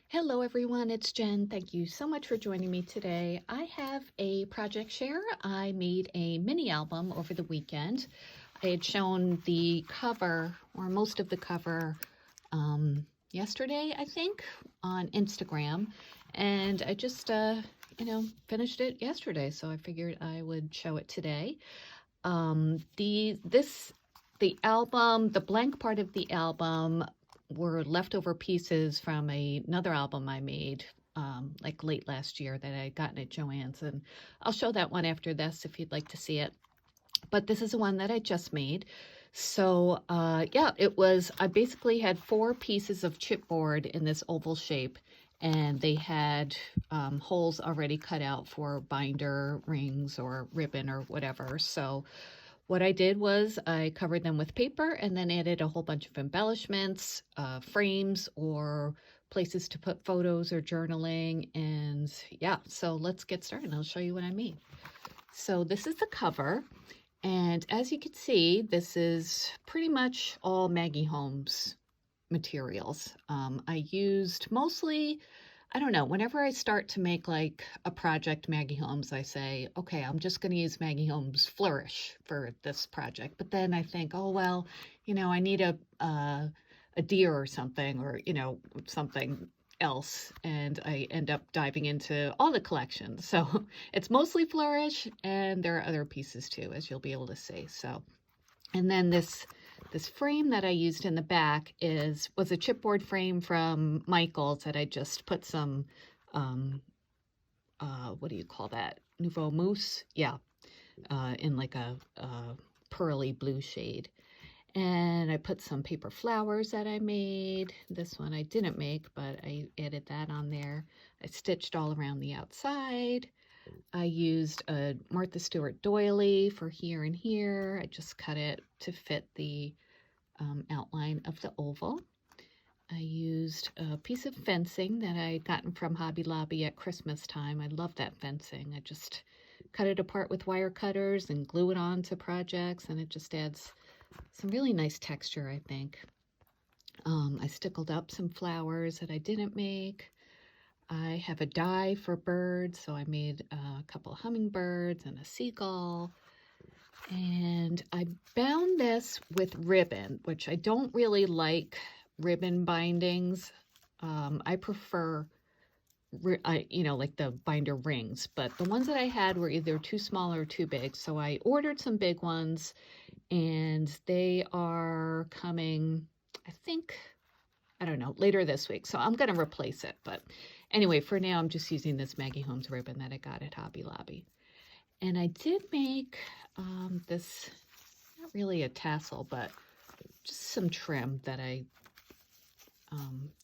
Hello everyone, it's Jen. Thank you so much for joining me today. I have a project share. I made a mini album over the weekend. I had shown the cover, or most of the cover, yesterday, I think, on Instagram. And I just, finished it yesterday, so I figured I would show it today. The album, the blank part of the album were leftover pieces from another album I made like late last year that I had gotten at Joann's, and I'll show that one after this if you'd like to see it. But this is the one that I just made. So yeah, I basically had 4 pieces of chipboard in this oval shape, and they had holes already cut out for binder rings or ribbon or whatever. So what I did was I covered them with paper and then added a whole bunch of embellishments, frames, or places to put photos or journaling. And yeah, so let's get started. I'll show you what I made. So this is the cover. And as you can see, this is pretty much all Maggie Holmes materials. I used mostly, I don't know, whenever I start to make like a project Maggie Holmes, I say, okay, I'm just going to use Maggie Holmes Flourish for this project. But then I think, oh, well, I need a deer or something, or, something else. And I end up diving into all the collections. So it's mostly Flourish, and there are other pieces too, as you'll be able to see. So, and then this frame that I used in the back was a chipboard frame from Michael's that I just put some, what do you call that? Nouveau Mousse? Yeah, in like a pearly blue shade. And I put some paper flowers that I made. This one I didn't make, but I added that on there. I stitched all around the outside. I used a Martha Stewart doily for here and here. I just cut it to fit the outline of the oval. I used a piece of fencing that I had gotten from Hobby Lobby at Christmas time. I love that fencing. I just cut it apart with wire cutters and glue it on to projects, and it just adds some really nice texture, I think. I stickled up some flowers that I didn't make. I have a die for birds, so I made a couple of hummingbirds and a seagull. And I bound this with ribbon, which I don't really like ribbon bindings. I prefer, like the binder rings, but the ones that I had were either too small or too big. So I ordered some big ones, and they are coming, I think, I don't know, later this week. So I'm going to replace it. But anyway, for now, I'm just using this Maggie Holmes ribbon that I got at Hobby Lobby. And I did make this, not really a tassel, but just some trim that I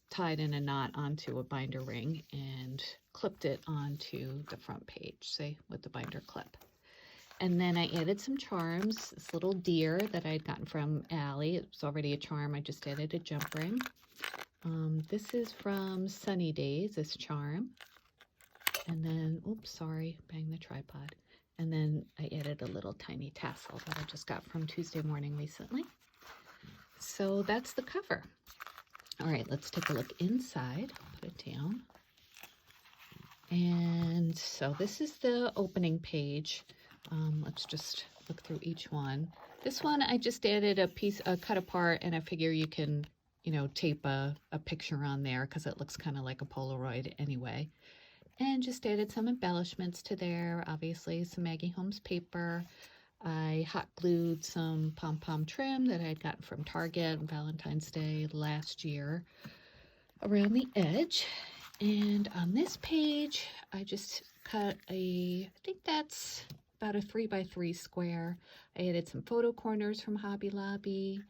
tied in a knot onto a binder ring and clipped it onto the front page, see, with the binder clip. And then I added some charms, this little deer that I had gotten from Allie. It was already a charm. I just added a jump ring. This is from Sunny Days, this charm. And then, oops, sorry, bang the tripod. And then I added a little tiny tassel that I just got from Tuesday Morning recently. So that's the cover. All right, let's take a look inside. Put it down. And so this is the opening page. Let's just look through each one. This one I just added a cut apart, and I figure you can, tape a picture on there because it looks kind of like a Polaroid anyway. And just added some embellishments to there, obviously some Maggie Holmes paper. I hot glued some pom-pom trim that I had gotten from Target on Valentine's Day last year around the edge. And on this page, I just cut I think that's about a 3x3 square. I added some photo corners from Hobby Lobby.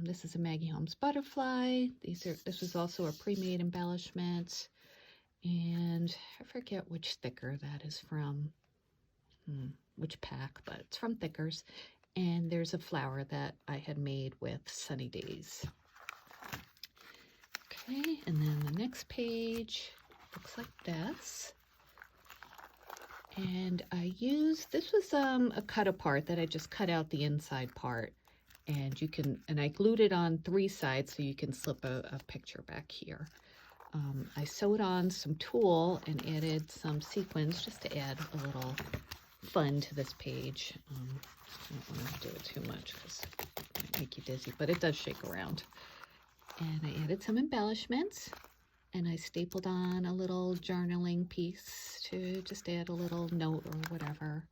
This is a Maggie Holmes butterfly. This was also a pre-made embellishment. And I forget which thicker that is from, which pack, but it's from Thickers. And there's a flower that I had made with Sunny Days. Okay, and then the next page looks like this. And this was a cut apart that I just cut out the inside part. And I glued it on 3 sides so you can slip a picture back here. I sewed on some tulle and added some sequins just to add a little fun to this page. I don't want to do it too much because it might make you dizzy, but it does shake around. And I added some embellishments, and I stapled on a little journaling piece to just add a little note or whatever.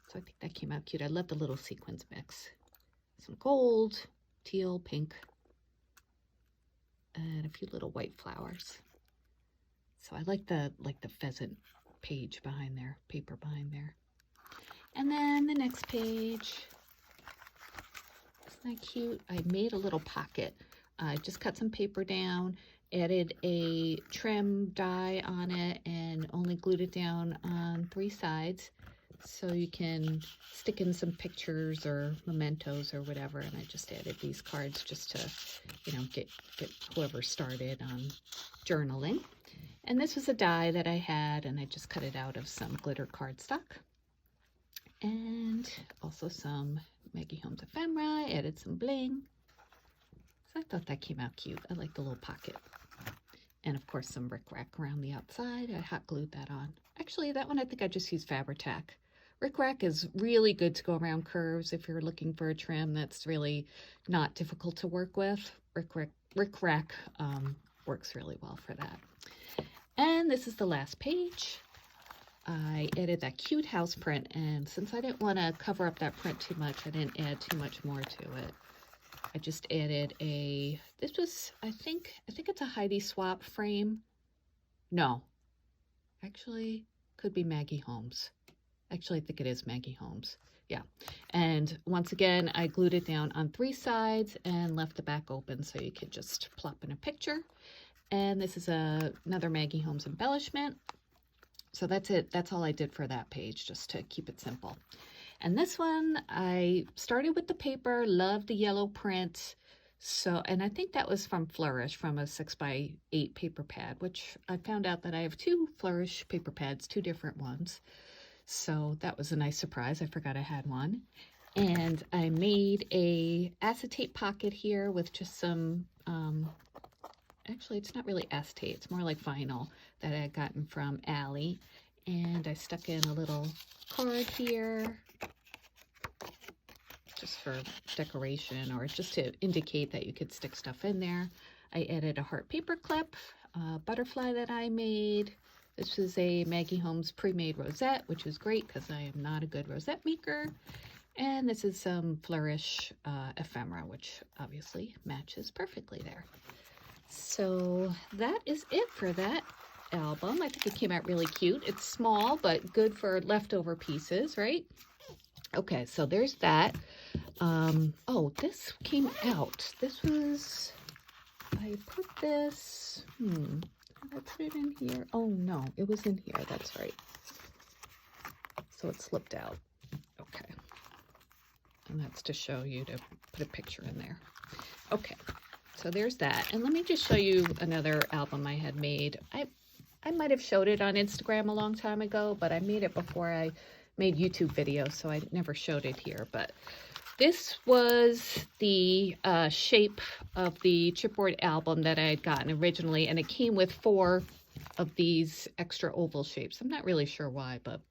So I think that came out cute. I love the little sequins mix. Some gold, teal, pink, and a few little white flowers. So I like the pheasant page behind there, paper behind there. And then the next page, isn't that cute? I made a little pocket. I just cut some paper down, added a trim die on it, and only glued it down on 3 sides so you can stick in some pictures or mementos or whatever. And I just added these cards just to, you know, get whoever started on journaling. And this was a die that I had, and I just cut it out of some glitter cardstock. And also some Maggie Holmes ephemera. I added some bling. So I thought that came out cute. I like the little pocket. And of course some rickrack around the outside. I hot glued that on. Actually, that one I think I just used Fabri-Tac. Rickrack is really good to go around curves if you're looking for a trim that's really not difficult to work with. Rickrack works really well for that. And this is the last page. I added that cute house print, and since I didn't want to cover up that print too much, I didn't add too much more to it. I just added this was, I think it's a Heidi Swapp frame. No, actually, could be Maggie Holmes. Actually, I think it is Maggie Holmes. Yeah. And once again, I glued it down on 3 sides and left the back open so you could just plop in a picture. And this is another Maggie Holmes embellishment. So that's it. That's all I did for that page, just to keep it simple. And this one, I started with the paper, loved the yellow print. So, and I think that was from Flourish, from a 6x8 paper pad, which I found out that I have 2 Flourish paper pads, 2 different ones. So that was a nice surprise. I forgot I had one. And I made a acetate pocket here with just some, actually it's not really acetate, it's more like vinyl that I had gotten from Allie. And I stuck in a little card here, just for decoration or just to indicate that you could stick stuff in there. I added a heart paper clip, a butterfly that I made. This was a Maggie Holmes pre-made rosette, which was great because I am not a good rosette maker. And this is some Flourish ephemera, which obviously matches perfectly there. So that is it for that album. I think it came out really cute. It's small, but good for leftover pieces, right? Okay, so there's that. Oh, this came out. This was, I put this, did I put it in here? Oh no, it was in here, that's right. So it slipped out. Okay. And that's to show you to put a picture in there. Okay, so there's that. And let me just show you another album I had made. I might have showed it on Instagram a long time ago, but I made it before I made YouTube videos, so I never showed it here. But this was the shape of the chipboard album that I had gotten originally, and it came with 4 of these extra oval shapes. I'm not really sure why, but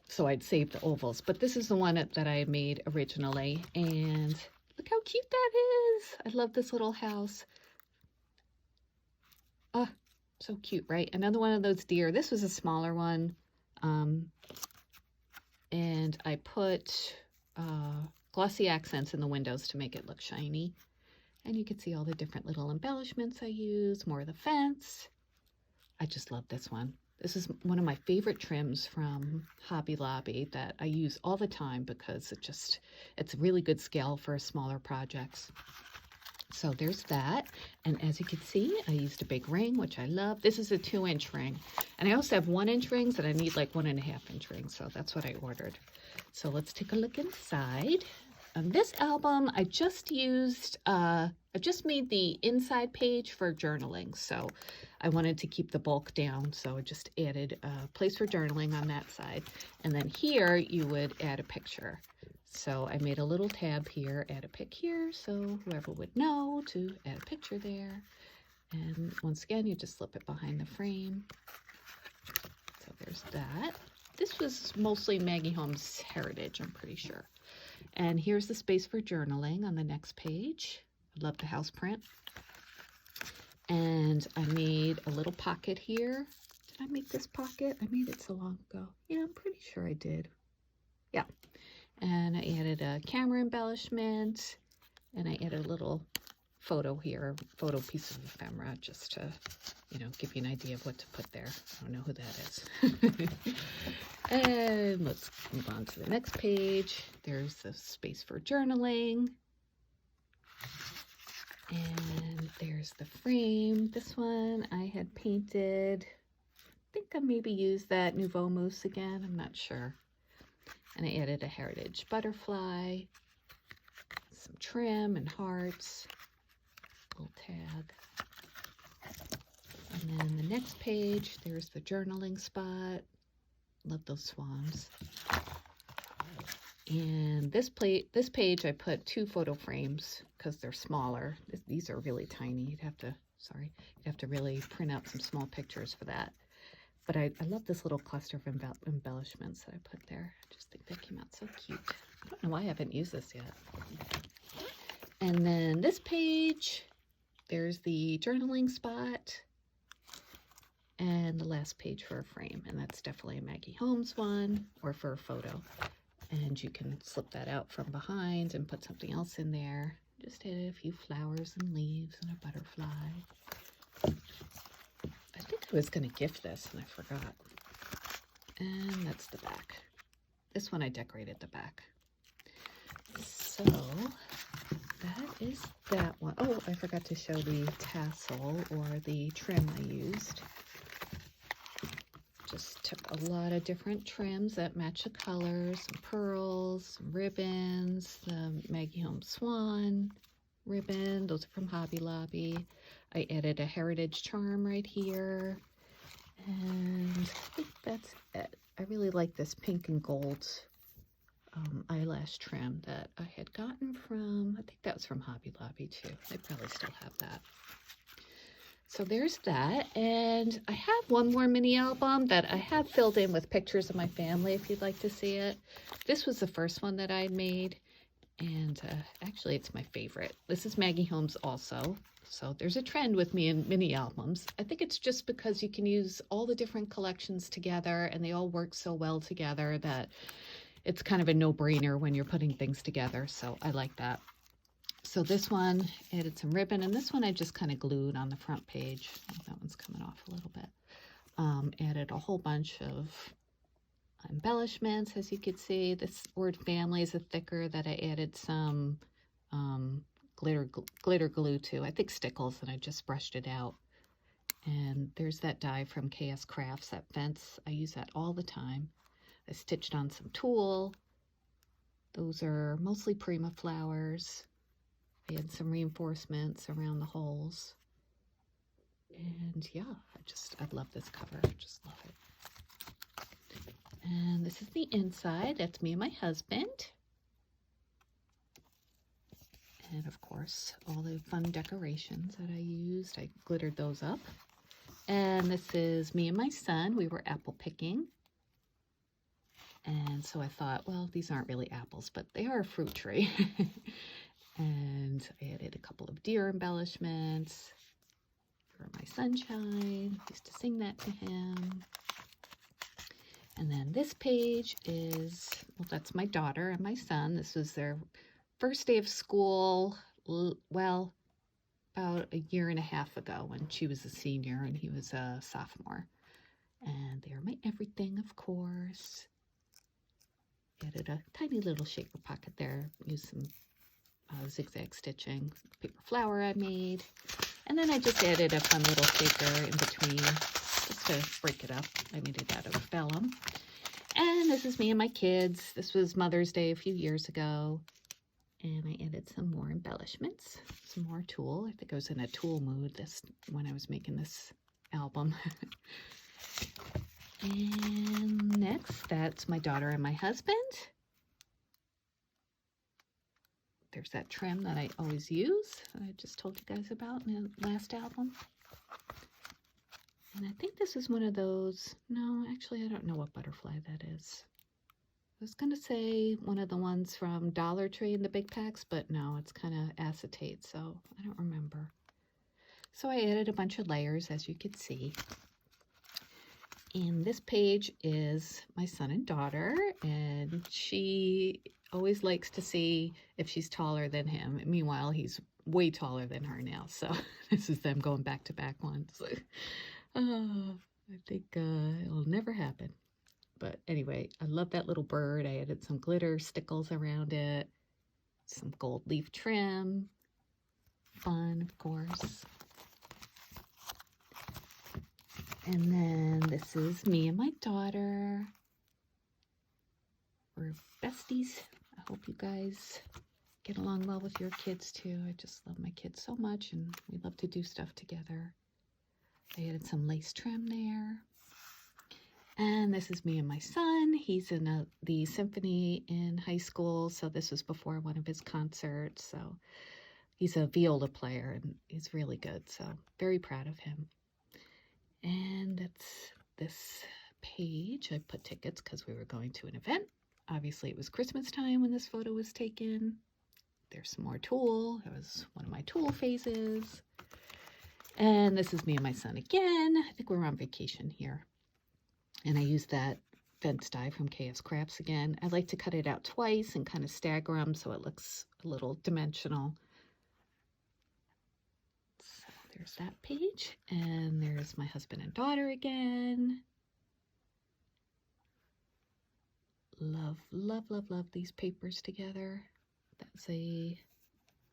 so I'd saved the ovals. But this is the one that I made originally, and look how cute that is. I love this little house. Ah, so cute, right? Another one of those deer. This was a smaller one. And I put glossy accents in the windows to make it look shiny. And you can see all the different little embellishments I use, more of the fence. I just love this one. This is one of my favorite trims from Hobby Lobby that I use all the time because it's a really good scale for smaller projects. So there's that. And as you can see, I used a big ring, which I love. This is a 2-inch ring. And I also have 1-inch rings, and I need like 1.5-inch rings. So that's what I ordered. So let's take a look inside. On this album, I just made the inside page for journaling. So I wanted to keep the bulk down. So I just added a place for journaling on that side. And then here you would add a picture. So I made a little tab here, add a pic here, so whoever would know to add a picture there. And once again, you just slip it behind the frame. So there's that. This was mostly Maggie Holmes heritage, I'm pretty sure. And here's the space for journaling on the next page. I love the house print. And I made a little pocket here. Did I make this pocket? I made it so long ago. Yeah, I'm pretty sure I did. Yeah. And I added a camera embellishment, and I added a little photo here, photo piece of ephemera, just to, you know, give you an idea of what to put there. I don't know who that is. And let's move on to the next page. There's the space for journaling. And there's the frame. This one I had painted. I think I maybe used that Nouveau Mousse again. I'm not sure. And I added a heritage butterfly, some trim and hearts, little tag. And then the next page, there's the journaling spot. Love those swans. And this page I put 2 photo frames because they're smaller. These are really tiny. You'd have to really print out some small pictures for that. But I love this little cluster of embellishments that I put there. I just think that came out so cute. I don't know why I haven't used this yet. And then this page, there's the journaling spot. And the last page for a frame. And that's definitely a Maggie Holmes one, or for a photo. And you can slip that out from behind and put something else in there. Just added a few flowers and leaves and a butterfly. I think I was going to gift this and I forgot. And that's the back. This one I decorated the back. So that is that one. Oh, I forgot to show the tassel or the trim I used. Just took a lot of different trims that match the colors, some pearls, some ribbons, the Maggie Holmes Swan ribbon. Those are from Hobby Lobby. I added a heritage charm right here. And I think that's it. I really like this pink and gold eyelash trim that I had gotten from, I think that was from Hobby Lobby too. They probably still have that. So there's that, and I have one more mini album that I have filled in with pictures of my family if you'd like to see it. This was the first one that I made, and actually it's my favorite. This is Maggie Holmes also, so there's a trend with me in mini albums. I think it's just because you can use all the different collections together, and they all work so well together that it's kind of a no-brainer when you're putting things together, so I like that. So this one, added some ribbon, and this one I just kind of glued on the front page. That one's coming off a little bit. Added a whole bunch of embellishments, as you can see. This word family is a thicker that I added some glitter glue to. I think Stickles, and I just brushed it out. And there's that die from KS Crafts, that fence. I use that all the time. I stitched on some tulle. Those are mostly Prima flowers. I had some reinforcements around the holes. And yeah, I love this cover. I just love it. And this is the inside. That's me and my husband. And of course, all the fun decorations that I used. I glittered those up. And this is me and my son. We were apple picking. And so I thought, well, these aren't really apples, but they are a fruit tree. And I added a couple of deer embellishments for my sunshine. I used to sing that to him. And then this page is, well, that's my daughter and my son. This was their first day of school, well, about a year and a half ago when she was a senior and he was a sophomore. And they're my everything, of course. Added a tiny little shaker pocket there. Used some zigzag stitching, paper flower I made. And then I just added a fun little shaker in between just to break it up. I made it out of vellum. And this is me and my kids. This was Mother's Day a few years ago. And I added some more embellishments, some more tulle. I think I was in a tulle mood when I was making this album. And next, that's my daughter and my husband. There's that trim that I always use, that I just told you guys about in the last album. And I think this is one of those, no, actually I don't know what butterfly that is. I was going to say one of the ones from Dollar Tree in the big packs, but no, it's kind of acetate, so I don't remember. So I added a bunch of layers, as you can see. And this page is my son and daughter, and she always likes to see if she's taller than him. Meanwhile, he's way taller than her now, so this is them going back to back ones. I think it'll never happen. But anyway, I love that little bird. I added some glitter stickles around it, some gold leaf trim, fun, of course. And then this is me and my daughter. We're besties. I hope you guys get along well with your kids too. I just love my kids so much, and we love to do stuff together. I added some lace trim there. And this is me and my son. He's in the symphony in high school, so this was before one of his concerts. So he's a viola player, and he's really good, so very proud of him. And that's this page. I put tickets because we were going to an event. Obviously, it was Christmas time when this photo was taken. There's some more tulle. It was one of my tulle phases. And this is me and my son again. I think we're on vacation here. And I used that fence die from KS Crafts again. I like to cut it out twice and kind of stagger them so it looks a little dimensional. So there's that page. And there's my husband and daughter again. Love, love, love, love these papers together. That's a,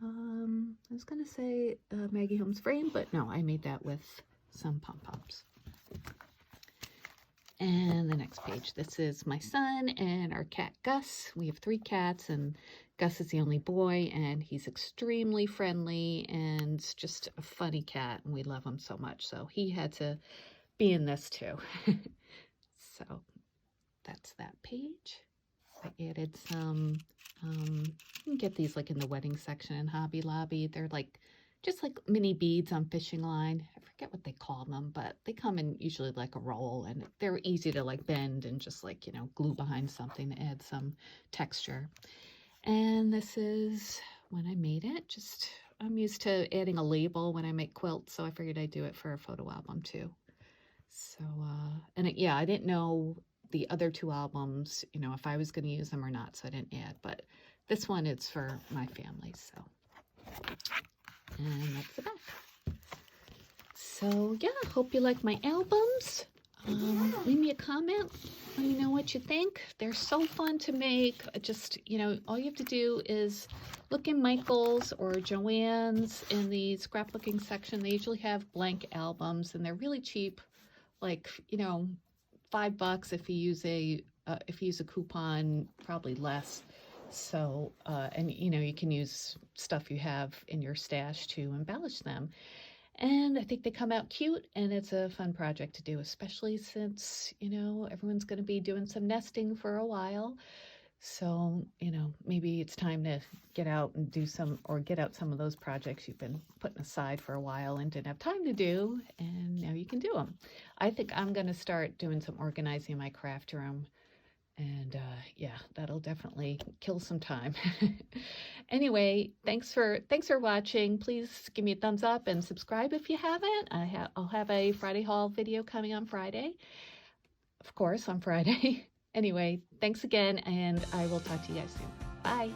I was going to say Maggie Holmes frame, but no, I made that with some pom-poms. And the next page, this is my son and our cat Gus. We have 3 cats, and Gus is the only boy, and he's extremely friendly and just a funny cat, and we love him so much. So he had to be in this too. So that's that page. I added some, you can get these like in the wedding section in Hobby Lobby. They're like, just like mini beads on fishing line. I forget what they call them, but they come in usually like a roll, and they're easy to like bend and just like, you know, glue behind something to add some texture. And this is when I made it. Just, I'm used to adding a label when I make quilts, so I figured I'd do it for a photo album too. So, yeah, I didn't know the other 2 albums, you know, if I was going to use them or not, so I didn't add, but this one is for my family, so. And that's the back. So yeah, hope you like my albums. Leave me a comment. Let me know what you think. They're so fun to make. Just, you know, all you have to do is look in Michael's or Joann's in the scrapbooking section. They usually have blank albums, and they're really cheap. Like, you know, $5 if you use a coupon, probably less. So, and you know, you can use stuff you have in your stash to embellish them. And I think they come out cute, and it's a fun project to do, especially since, you know, everyone's going to be doing some nesting for a while. So, you know, maybe it's time to get out and do some, or get out some of those projects you've been putting aside for a while and didn't have time to do, and now you can do them. I think I'm going to start doing some organizing in my craft room. And yeah, that'll definitely kill some time. Anyway, thanks for watching. Please give me a thumbs up and subscribe if you haven't. I'll have a Friday haul video coming on Friday. Of course, on Friday. Anyway, thanks again, and I will talk to you guys soon. Bye.